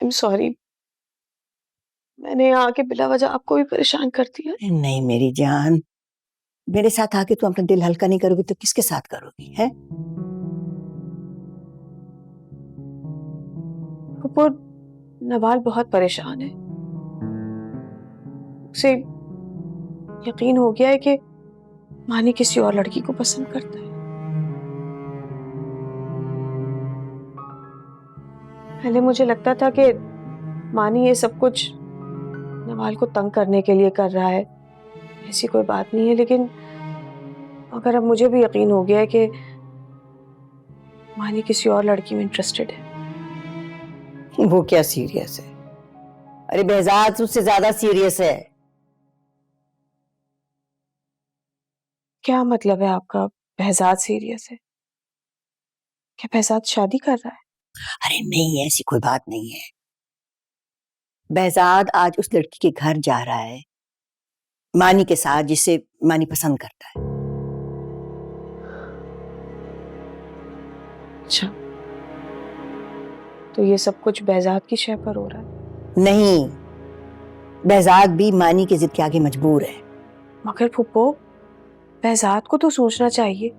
I'm sorry, मैंने यहाँ आके बिला वजह आपको भी परेशान कर दिया। नहीं मेरी जान, मेरे साथ आके तू अपना दिल हल्का नहीं करोगी तो किसके साथ करोगी है? वो नवाल बहुत परेशान है। उसे यकीन हो गया है कि मानी किसी और लड़की को पसंद करता है। पहले मुझे लगता था कि मानी ये सब कुछ नवाल को तंग करने के लिए कर रहा है, ऐसी कोई बात नहीं है, लेकिन अगर अब मुझे भी यकीन हो गया है कि मानी किसी और लड़की में इंटरेस्टेड है। वो क्या सीरियस है? अरे बेहजाद उससे ज्यादा सीरियस है। क्या मतलब है आपका, बहजाद सीरियस है? क्या बहजाद शादी कर रहा है? अरे नहीं, ऐसी कोई बात नहीं है। बेहजाद आज उस लड़की के घर जा रहा है, मानी के साथ, जिसे मानी पसंद करता है। अच्छा, तो ये सब कुछ बहजाद की शय पर हो रहा है? नहीं, बेहजाद भी मानी की जिद के आगे मजबूर है। मगर फुप्पो, बहजाद को तो सोचना चाहिए।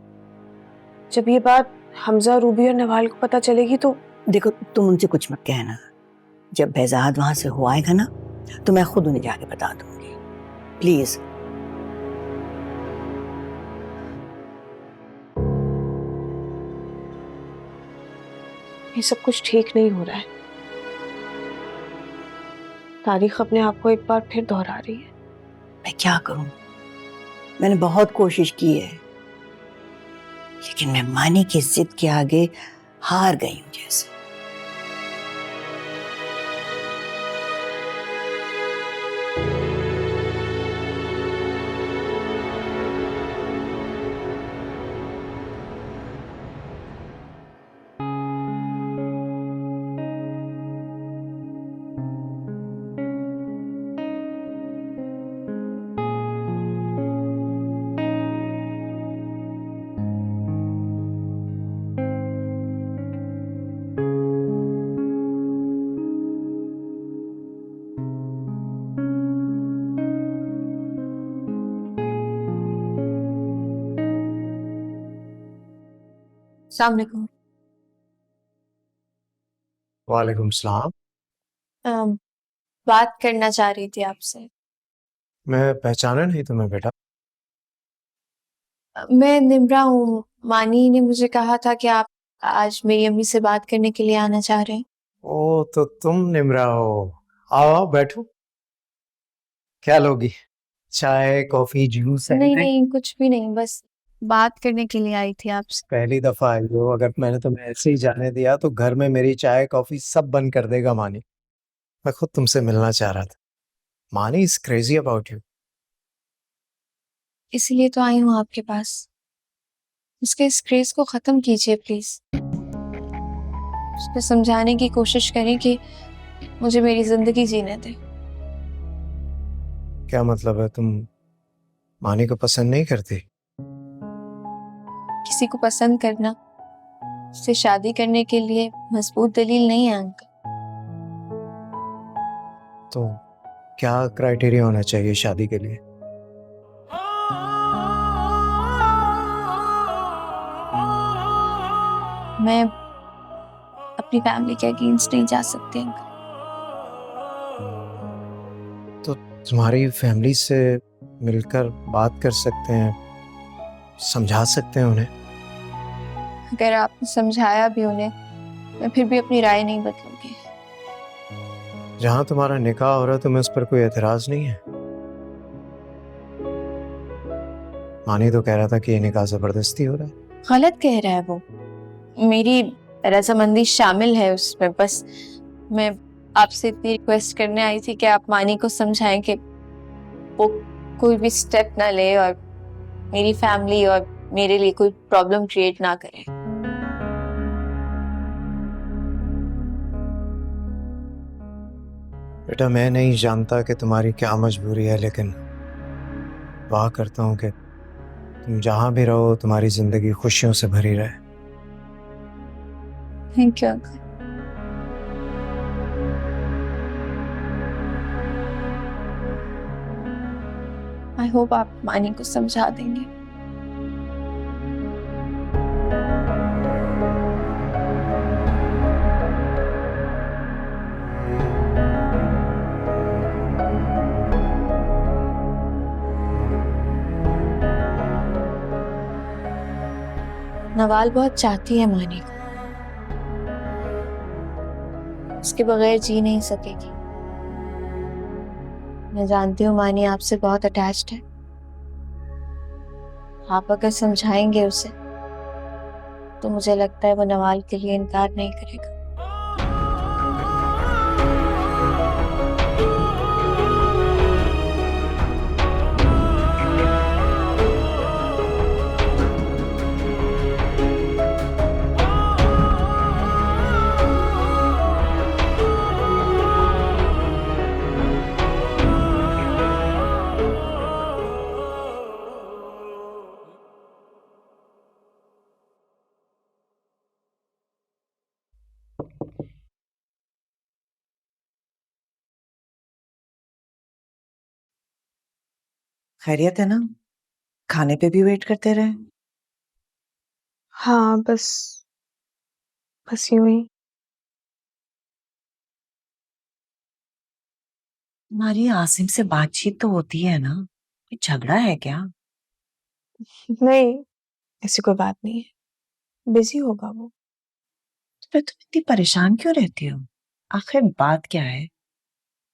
जब ये बात हमजा, रूबी और नवाल को पता चलेगी तो। देखो तुम उनसे कुछ मत कहना। जब बेहजाद वहां से हो आएगा ना तो मैं खुद उन्हें जाके बता दूंगी। प्लीज। ये सब कुछ ठीक नहीं हो रहा है। तारीख अपने आप को एक बार फिर दोहरा रही है। मैं क्या करूं? मैंने बहुत कोशिश की है, लेकिन मैं मानी की जिद के आगे हार गई हूं जैसे। अस्सलाम वालेकुम। वालेकुम सलाम। बात करना चाह रही थी आपसे। मैं पहचाना नहीं तुम्हें बेटा। मैं निम्रा हूँ। मानी ने मुझे कहा था कि आप आज मेरी अम्मी से बात करने के लिए आना चाह रहे हैं। ओ तो तुम निम्रा हो। आओ आओ बैठो। क्या लोगी? चाय, कॉफी, जूस? नहीं नहीं, कुछ भी नहीं, बस बात करने के लिए आई थी आपसे। पहली दफा आई हो। अगर मैंने तुम्हें ऐसे ही जाने दिया तो घर में मेरी चाय कॉफी सब बंद कर देगा मानी। मैं खुद तुमसे मिलना चाह रहा था। मानी इज क्रेजी अबाउट यू। इसीलिए तो आई हूँ आपके पास। उसके इस क्रेज को खत्म कीजिए प्लीज। उसको समझाने की कोशिश करें कि मुझे मेरी जिंदगी जीने दे। क्या मतलब है? तुम मानी को पसंद नहीं करती? किसी को पसंद करना उससे शादी करने के लिए मजबूत दलील नहीं है अंकल। तो क्या क्राइटेरिया होना चाहिए शादी के लिए? मैं अपनी फैमिली के अगेंस्ट नहीं जा सकती अंकल। तो तुम्हारी फैमिली से मिलकर बात कर सकते हैं, समझा सकते हैं उन्हें। अगर आपने समझाया भी उन्हें, मैं फिर भी अपनी राय नहीं बदलूंगी। जहां तुम्हारा निकाह हो रहा है तुम्हें उस पर कोई एतराज नहीं है? मानी तो कह रहा था कि ये निकाह जबरदस्ती हो रहा है। गलत कह रहा है वो। मेरी रजामंदी शामिल है उसमें। बस मैं आपसे इतनी रिक्वेस्ट करने आई थी कि आप मानी को समझाएं कि वो कोई भी स्टेप ना ले और मेरी फैमिली और मेरे लिए कोई प्रॉब्लम क्रिएट ना करे। बेटा मैं नहीं जानता कि तुम्हारी क्या मजबूरी है, लेकिन दुआ करता हूँ कि तुम जहां भी रहो तुम्हारी जिंदगी खुशियों से भरी रहे। Thank you uncle. होप आप मानी को समझा देंगे। नवाल बहुत चाहती है मानी को, उसके बगैर जी नहीं सकेगी। मैं जानती हूँ मानी आपसे बहुत अटैच्ड है। आप अगर समझाएंगे उसे तो मुझे लगता है वो नवाल के लिए इनकार नहीं करेगा। खैरियत है ना? खाने पे भी वेट करते रहे? हाँ, बस बस यूं ही। तुम्हारी आसिम से बातचीत तो होती है ना? कोई झगड़ा है क्या? नहीं, ऐसी कोई बात नहीं है, बिजी होगा वो। तो फिर तुम इतनी परेशान क्यों रहती हो? आखिर बात क्या है?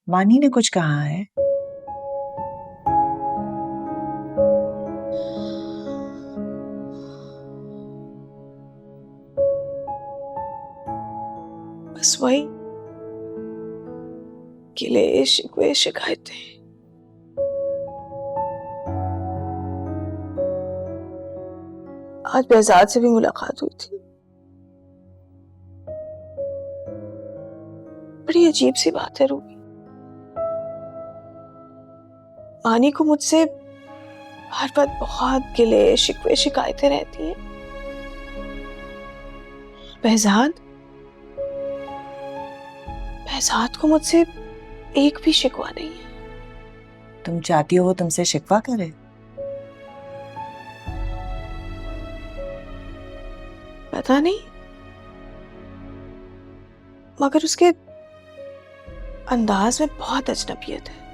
मानी ने कुछ कहा है? बस वही गिले शिकवे शिकायतें। आज बेहजाद से भी मुलाकात हुई थी। बड़ी अजीब सी बात है रूबी, मानी को मुझसे हर वक्त बहुत गिले शिकवे शिकायतें रहती हैं। बेहजाद बेहजाद को मुझसे एक भी शिकवा नहीं है। तुम चाहती हो वो तुमसे शिकवा करे? पता नहीं, मगर उसके अंदाज में बहुत अजनबियत है।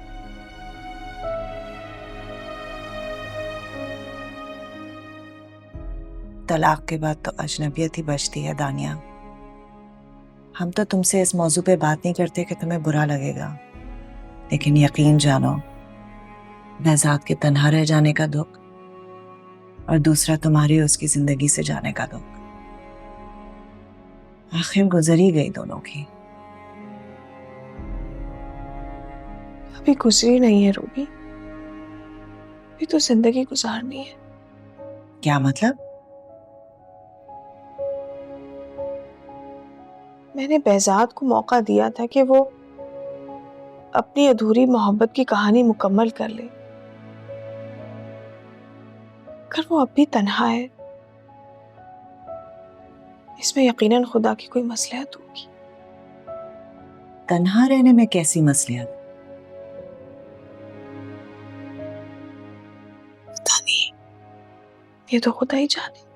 तलाक के बाद तो अजनबियत ही बचती है दानिया। हम तो तुमसे इस मौजू पे बात नहीं करते कि तुम्हें बुरा लगेगा, लेकिन यकीन जानो, बेहजाद के तन्हा रह जाने का दुख और दूसरा तुम्हारी उसकी जिंदगी से जाने का दुख, आखिर गुजर ही गई दोनों की। अभी गुजरी नहीं है रूबी, अभी तो जिंदगी गुजारनी है। क्या मतलब? मैंने बेहजाद को मौका दिया था कि वो अपनी अधूरी मोहब्बत की कहानी मुकम्मल कर ले, अगर वो अब भी तन्हा है, इसमें यकीनन खुदा की कोई मसलहत होगी। तन्हा रहने में कैसी मसलियत? पता नहीं, ये तो खुदा ही जाने।